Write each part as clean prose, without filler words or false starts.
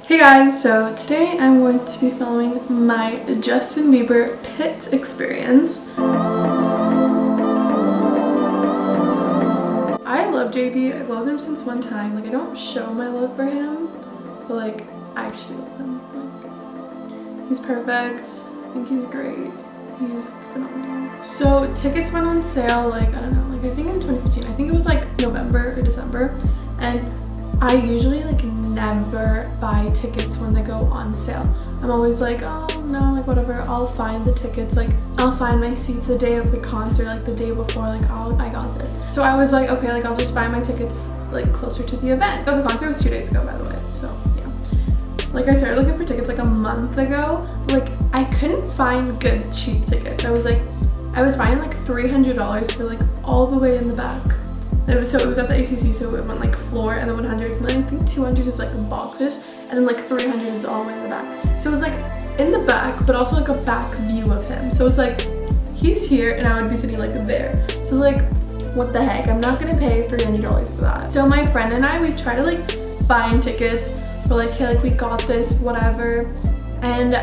Hey guys, so today I'm going to be filming my Justin Bieber pit experience. I love JB. I've loved him since one time. Like, I don't show my love for him, but like, I actually love him. Like, he's perfect. I think he's great. He's phenomenal. So tickets went on sale, like, I don't know, like I think in 2015. I think it was like November or December, and I usually like never buy tickets when they go on sale. I'm always like, oh no, like whatever, I'll find the tickets, like I'll find my seats the day of the concert, like the day before, like I got this. So I was like, okay, like I'll just buy my tickets like closer to the event. Oh, the concert was 2 days ago, by the way, so yeah. Like I started looking for tickets like a month ago. Like I couldn't find good cheap tickets. I was finding like $300 for like all the way in the back. It was at the ACC, so it went like floor and then 100s, and then I think 200 is like in boxes, and then like 300 is all the way in the back. So it was like in the back, but also like a back view of him. So it's like he's here and I would be sitting like there. So like, what the heck? I'm not gonna pay $300 for that. So my friend and I, we tried to like buying tickets. We're like, hey, like we got this, whatever. And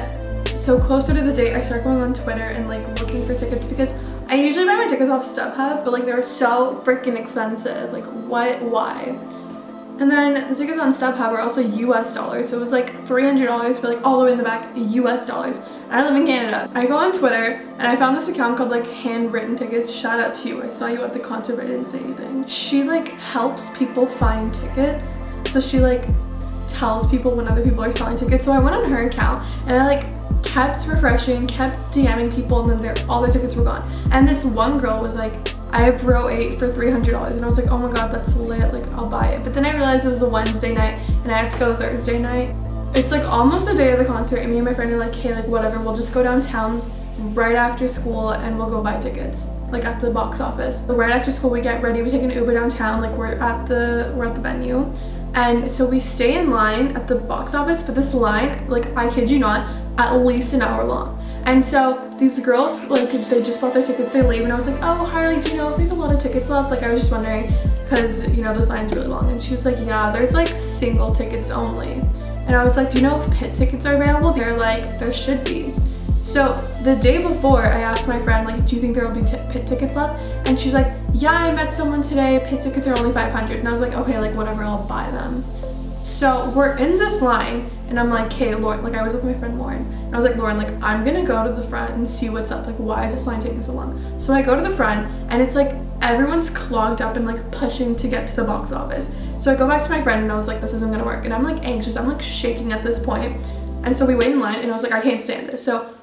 so closer to the date, I started going on Twitter and like looking for tickets, because I usually buy my tickets off StubHub, but like they were so freaking expensive. Like what, why? And then the tickets on StubHub were also US dollars. So it was like $300 for like all the way in the back, US dollars. And I live in Canada. I go on Twitter and I found this account called like Handwritten Tickets. Shout out to you. I saw you at the concert, but I didn't say anything. She like helps people find tickets. So she like tells people when other people are selling tickets. So I went on her account and I like kept refreshing, kept DMing people, and then all their tickets were gone. And this one girl was like, I have row 8 for $300, and I was like, oh my god, that's lit, like I'll buy it. But then I realized it was the Wednesday night and I have to go the Thursday night. It's like almost a day of the concert, and me and my friend are like, hey, like whatever, we'll just go downtown right after school and we'll go buy tickets, like at the box office. So right after school we get ready, we take an Uber downtown, like we're at the venue. And so we stay in line at the box office, but this line, like I kid you not, at least an hour long. And so these girls, like they just bought their tickets, they leave, and I was like, oh Harley, do you know if there's a lot of tickets left? Like I was just wondering, because you know this line's really long. And she was like, yeah, there's like single tickets only. And I was like, do you know if pit tickets are available? They're like, there should be. So the day before, I asked my friend, like, do you think there will be pit tickets left? And she's like, yeah, I met someone today, pit tickets are only 500. And I was like, okay, like whatever, I'll buy them. So we're in this line and I'm like, hey Lauren, like I was with my friend Lauren, and I was like, Lauren, like I'm gonna go to the front and see what's up, like why is this line taking so long? So I go to the front and it's like everyone's clogged up and like pushing to get to the box office. So I go back to my friend and I was like, this isn't gonna work, and I'm like anxious, I'm like shaking at this point. And so we wait in line and I was like, I can't stand this. So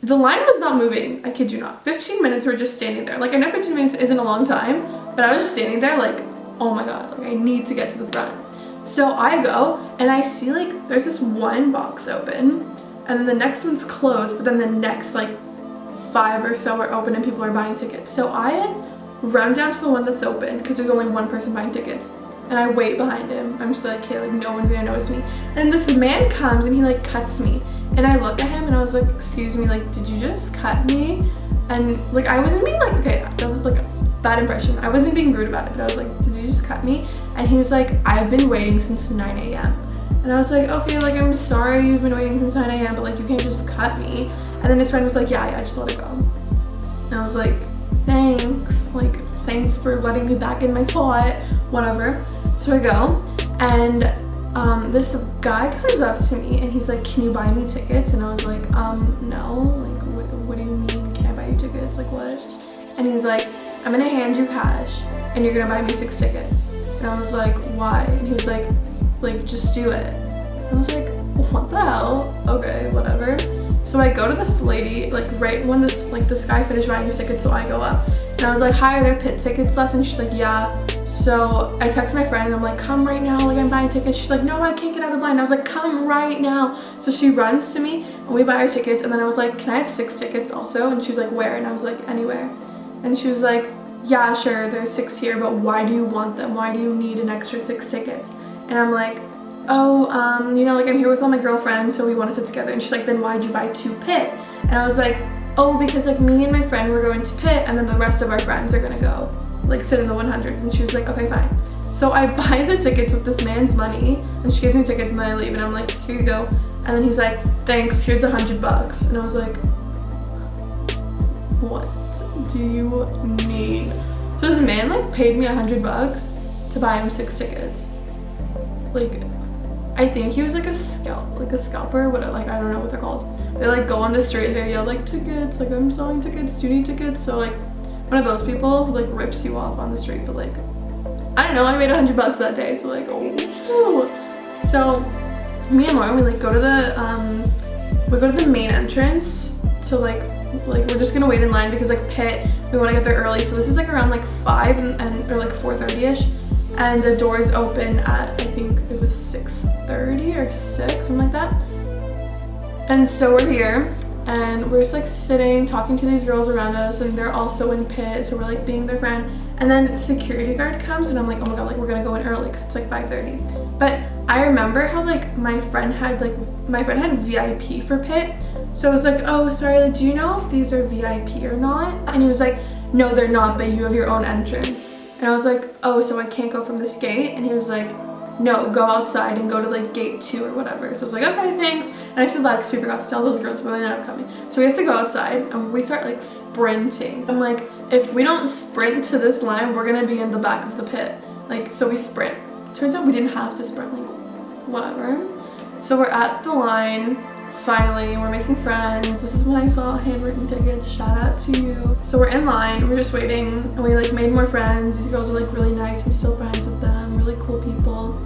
the line was not moving, I kid you not. 15 minutes we're just standing there. Like I know 15 minutes isn't a long time, but I was just standing there like, oh my god, like I need to get to the front. So I go and I see like there's this one box open and then the next one's closed, but then the next like 5 or so are open and people are buying tickets. So I run down to the one that's open because there's only one person buying tickets, and I wait behind him. I'm just like, okay, like no one's gonna notice me. And this man comes and he like cuts me, and I look at him and I was like, excuse me, like did you just cut me? And like I wasn't being like, okay, that was like a bad impression. I wasn't being rude about it, but I was like, did you just cut me? And he was like, I've been waiting since 9 a.m. And I was like, okay, like I'm sorry you've been waiting since 9 a.m. but like you can't just cut me. And then his friend was like, yeah, just let it go. And I was like, thanks, like thanks for letting me back in my spot, whatever. So I go and this guy comes up to me and he's like, can you buy me tickets? And I was like, no, like what do you mean, can I buy you tickets, like what? And he's like, I'm gonna hand you cash and you're gonna buy me 6 tickets. And I was like, why? And he was like, just do it. And I was like, what the hell? Okay, whatever. So I go to this lady, like right when this guy finished buying his tickets, so I go up. And I was like, hi, are there pit tickets left? And she's like, yeah. So I text my friend and I'm like, come right now, like I'm buying tickets. She's like, no, I can't get out of line. I was like, come right now. So she runs to me and we buy our tickets. And then I was like, can I have 6 tickets also? And she was like, where? And I was like, anywhere. And she was like, yeah, sure, there's 6 here, but why do you want them? Why do you need an extra 6 tickets? And I'm like, oh, you know, like I'm here with all my girlfriends, so we want to sit together. And she's like, then why'd you buy 2 pit? And I was like, oh, because like me and my friend were going to pit, and then the rest of our friends are gonna go like sit in the 100s. And she was like, okay, fine. So I buy the tickets with this man's money, and she gives me tickets, and then I leave, and I'm like, here you go. And then he's like, thanks, here's $100. And I was like, what do you need? So this man like paid me $100 to buy him 6 tickets. Like, I think he was like a scalper, what, like, I don't know what they're called. They like go on the street and they yell like, tickets, like, I'm selling tickets, do you need tickets? So like one of those people who like rips you off on the street, but like, I don't know, I made $100 that day, so like, oh. So me and Lauren, we like go to the main entrance to like we're just gonna wait in line because like Pitt, we want to get there early. So this is like around like 5 and or like 4:30ish, and the doors open at, I think it was 6:30 or 6, something like that. And so we're here and we're just like sitting talking to these girls around us, and they're also in Pitt, so we're like being their friend. And then security guard comes and I'm like, oh my god, like we're gonna go in early because it's like 5:30. But I remember how like my friend had VIP for Pitt. So I was like, oh sorry, like do you know if these are VIP or not? And he was like, no they're not, but you have your own entrance. And I was like, oh, so I can't go from this gate? And he was like, no, go outside and go to like gate 2 or whatever. So I was like, okay, thanks. And I feel bad because we forgot to tell those girls, but they ended up coming. So we have to go outside and we start like sprinting. I'm like, if we don't sprint to this line, we're gonna be in the back of the pit. Like, so we sprint. Turns out we didn't have to sprint, like whatever. So we're at the line. Finally, we're making friends. This is when I saw handwritten tickets. Shout out to you. So we're in line, we're just waiting, and we like made more friends. These girls are like really nice. I'm still friends with them, really cool people.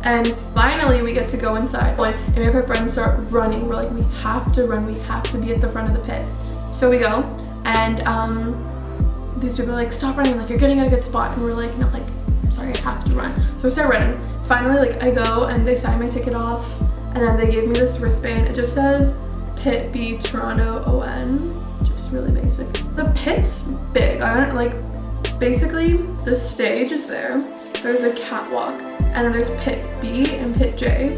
And finally we get to go inside. And me and my friends start running. We're like, we have to run, we have to be at the front of the pit. So we go, and these people are like, stop running, like you're getting at a good spot. And we're like, no, like, I'm sorry, I have to run. So we start running. Finally, like I go and they sign my ticket off. And then they gave me this wristband. It just says Pitt B Toronto ON. Just really basic. The pit's big. I don't like, basically the stage is there. There's a catwalk, and then there's Pit B and Pit J.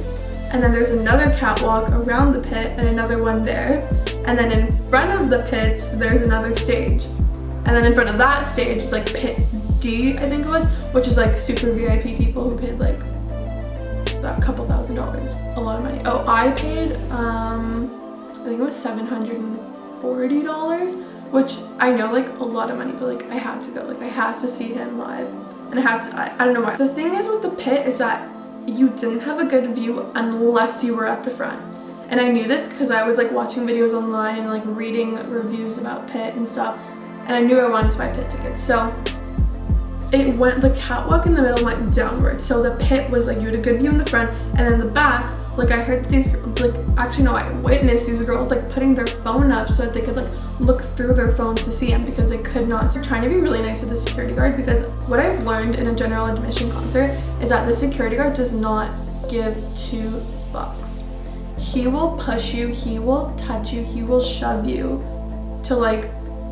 And then there's another catwalk around the pit and another one there. And then in front of the pits, there's another stage. And then in front of that stage is like Pit D, I think it was, which is like super VIP people who paid like a couple $1,000s, a lot of money. Oh, I paid, I think it was $740, which I know like a lot of money, but like I had to go, like I had to see him live, and I had to, I don't know why. The thing is with the pit is that you didn't have a good view unless you were at the front. And I knew this because I was like watching videos online and like reading reviews about Pitt and stuff, and I knew I wanted to buy Pitt tickets. So it went, the catwalk in the middle went downward. So the pit was like, you had a good view in the front, and then the back, like I heard these, like actually no, I witnessed these girls like putting their phone up so that they could like look through their phones to see him because they could not see. I'm trying to be really nice to the security guard, because what I've learned in a general admission concert is that the security guard does not give 2 fucks. He will push you, he will touch you, he will shove you to like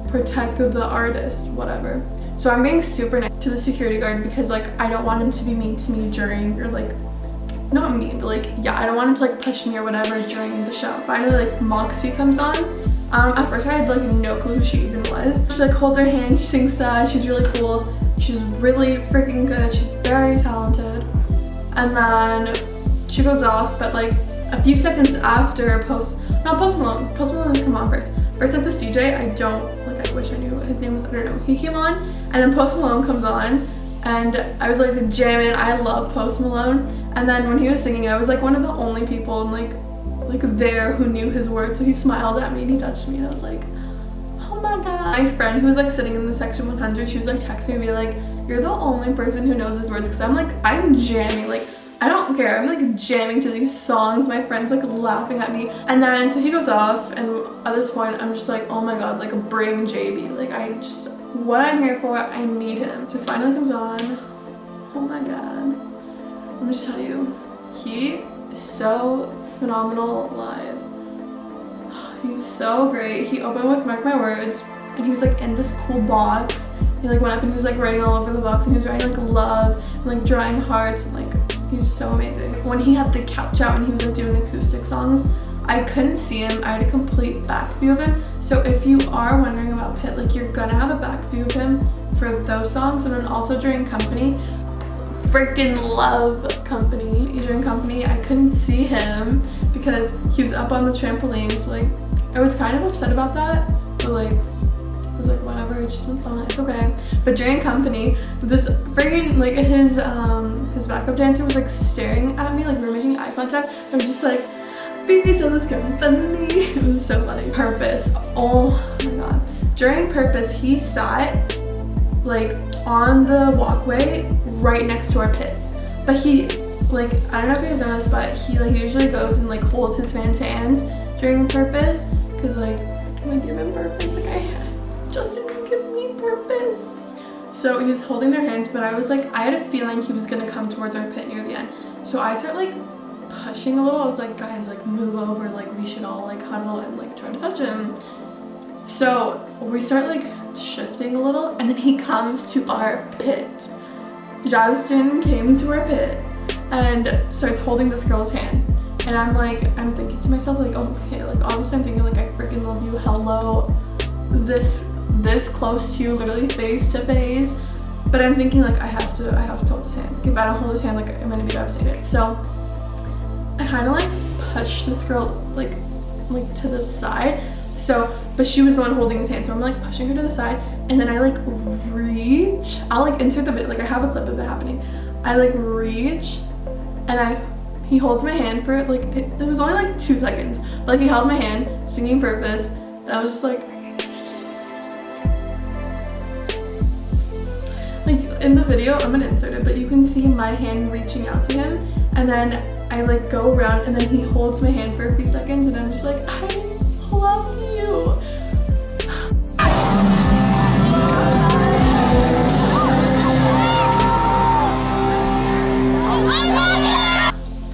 protect the artist, whatever. So I'm being super nice to the security guard because like I don't want him to be mean to me during, or like, not mean, but like, yeah, I don't want him to like push me or whatever during the show. Finally, like Moxie comes on. At first I had like no clue who she even was. She like holds her hand, she sings sad, she's really cool. She's really freaking good, she's very talented. And then she goes off, but like a few seconds after Post Malone didn't come on first. First at this DJ, I wish I knew what his name was, I don't know. He came on, and then Post Malone comes on, and I was like jamming. I love Post Malone. And then when he was singing, I was like one of the only people like there who knew his words. So he smiled at me and he touched me, and I was like, oh my god. My friend who was like sitting in the section 100, she was like texting me like, you're the only person who knows his words, because I'm jamming, like I don't care, I'm like jamming to these songs. My friend's like laughing at me. And then so he goes off, and at this point I'm just like, oh my god, like bring JB, like what I'm here for, I need him. So he finally comes on. Oh my god, let me just tell you, he is so phenomenal live. He's so great. He opened with Mark My Words, and he was like in this cool box. He like went up and he was like writing all over the box, and he was writing like love and like drawing hearts, and like he's so amazing. When he had the couch out and he was like doing acoustic songs, I couldn't see him. I had a complete back view of him. So if you are wondering about Pitt, like you're gonna have a back view of him for those songs, and then also during Company. freaking love company. During company, I couldn't see him because he was up on the trampoline. So like, I was kind of upset about that, but like, I was like, whatever, I just went on it, it's okay. But during company, this freaking, like, his backup dancer was like staring at me, like we were making eye contact. I was just like, baby, tell this come funny. It was so funny. Purpose, oh my god. During Purpose, he sat like on the walkway right next to our pits. But he, like, I don't know if you guys know this, but he like usually goes and like holds his fans' hands during Purpose. Cause like, when I give him Purpose, like Justin can give me Purpose. So he was holding their hands, but I was like, I had a feeling he was gonna come towards our pit near the end. So I start like pushing a little. I was like, guys, like move over, like we should all like huddle and like try to touch him. So we start like shifting a little, and then he comes to our pit. Justin came to our pit and starts holding this girl's hand. And I'm thinking to myself, like, oh, okay, like obviously I'm thinking like, I freaking love you, hello, this close to you, literally face to face. But I'm thinking like, I have to hold his hand. If I don't hold his hand, like I'm gonna be devastated. So I kind of like push this girl like to the side. So, but she was the one holding his hand, so I'm like pushing her to the side, and then I like reach. I'll like insert the video, like I have a clip of it happening. I like reach, and he holds my hand for like, it was only like 2 seconds, but like he held my hand, singing Purpose, and I was just like in the video, I'm gonna insert it, but you can see my hand reaching out to him, and then I like go around, and then he holds my hand for a few seconds, and I'm just like, I love you.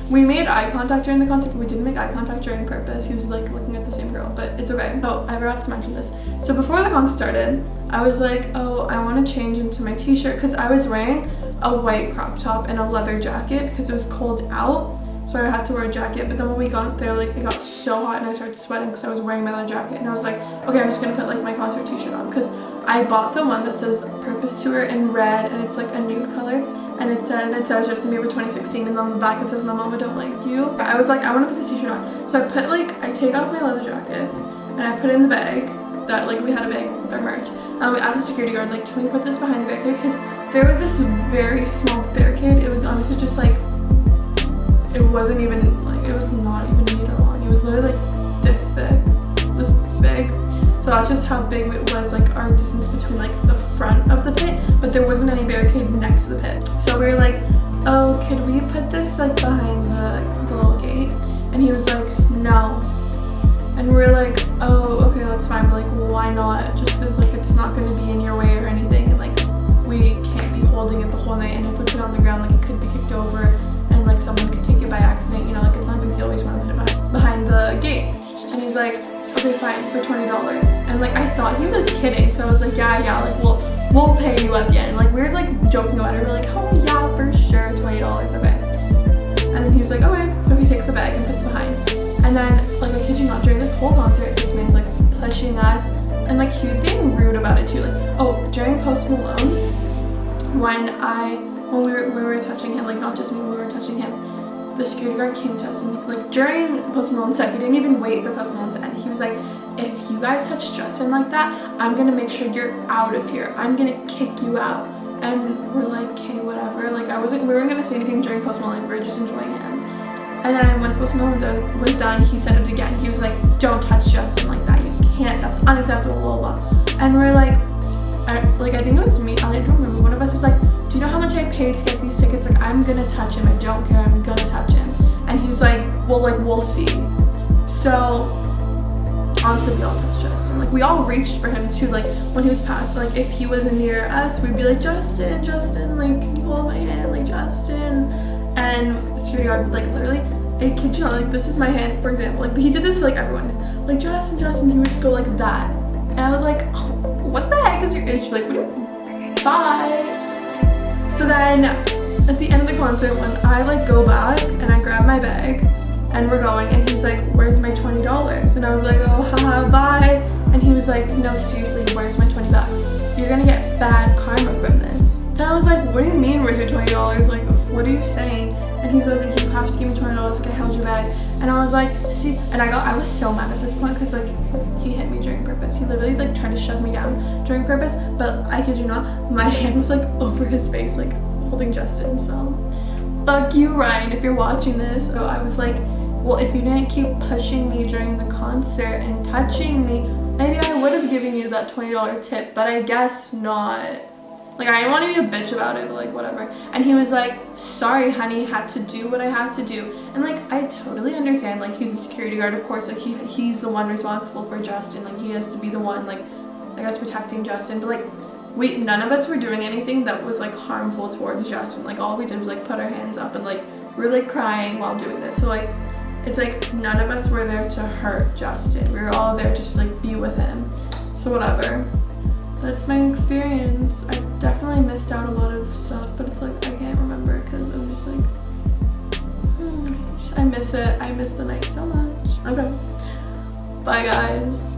We made eye contact during the concert, but we didn't make eye contact during Purpose. He was like looking at the same girl, but it's okay. Oh, I forgot to mention this. So before the concert started, I was like, oh, I want to change into my t-shirt, because I was wearing a white crop top and a leather jacket because it was cold out. So I had to wear a jacket, but then when we got there, like it got so hot and I started sweating because I was wearing my leather jacket, and I was like, okay, I'm just gonna put like my concert t-shirt on, because I bought the one that says Purpose Tour in red, and it's like a nude color, and it says Justin Bieber 2016, and on the back it says My Mama Don't Like You. I was like, I want to put this t-shirt on, so I take off my leather jacket and I put it in the bag that like we had a bag with our merch. We asked the security guard, like, can we put this behind the barricade, because there was this very small barricade. It was honestly just like, it wasn't even like, it was not even a meter long. It was literally like this big. So that's just how big it was, like our distance between like the front of the pit, but there wasn't any barricade next to the pit. So we were like, oh, could we put this like behind the little gate? And he was like, no. And we were like, oh, okay, that's fine. We're like, well, why not? Just because like it's not going to be in your way or anything, and like we can't be holding it the whole night, and if we put it on the ground, like it could be kicked over and like someone could take it by accident, you know, like it's not a big deal. We just want to put it behind the gate. And he's like, okay, fine, for $20. And like I thought he was kidding, so I was like, yeah, like we'll pay you at the end. Like we were like joking about it. We were like, oh yeah, for sure, $20, okay. And then he was like, okay. So he takes the bag and puts it behind. And then like, I kid you not, during this whole concert, this man's like pushing us, and like he was being rude about it too. Like, oh, during Post Malone, when we were touching him, like not just me, we were touching him, the security guard came to us, and like during Post Malone's set, he didn't even wait for Post Malone to end. He was like, if you guys touch Justin like that, I'm gonna make sure you're out of here. I'm gonna kick you out. And we're like, okay, whatever. Like we weren't gonna say anything during Post Malone. We were just enjoying him. And then once Post Malone was done, he said it again. He was like, don't touch Justin like that. You can't. That's unacceptable. Blah, blah, blah. And we're like, I think it was me. I don't remember. One of us was like, do you know how much I paid to get these tickets? Like, I'm gonna touch him. I don't care. I'm gonna touch him. And he was like, well, like, we'll see. So honestly, we all touched Justin. Like, we all reached for him too. Like, when he was passed, like, if he wasn't near us, we'd be like, Justin, like, can you hold my hand? Like, Justin. And the security guard would, like, literally, I kid you not, like, this is my hand, for example. Like, he did this to, like, everyone. Like, Justin, he would go like that. And I was like, oh, what the heck is your issue? Like, what do you, bye. So then, at the end of the concert, when I, like, go back and I grab my bag, and we're going, and he's like, where's my $20? And I was like, oh, haha, bye. And he was like, no, seriously, where's my $20? You're gonna get bad karma from this. And And I was like, what do you mean where's your $20? Like, what are you saying? And he's like, you have to give me $20, like I held your bag. And I was like, see, and I was so mad at this point because like he hit me during purpose. He literally like tried to shove me down during purpose, but I kid you not, my hand was like over his face, like holding Justin. So fuck you, Ryan, if you're watching this. So I was like, well, if you didn't keep pushing me during the concert and touching me, maybe I would have given you that $20 tip, but I guess not. Like, I didn't want to be a bitch about it, but like, whatever. And he was like, sorry, honey, had to do what I had to do. And like, I totally understand, like, he's a security guard, of course, like, he's the one responsible for Justin. Like, he has to be the one, like, I guess, protecting Justin. But like, none of us were doing anything that was like harmful towards Justin. Like, all we did was like put our hands up and like, we were like crying while doing this. So like, it's like, none of us were there to hurt Justin. We were all there just to like be with him. So whatever. That's my experience. I definitely missed out a lot of stuff, but it's like, I can't remember because I'm just like, I miss it. I miss the night so much. Okay. Bye, guys.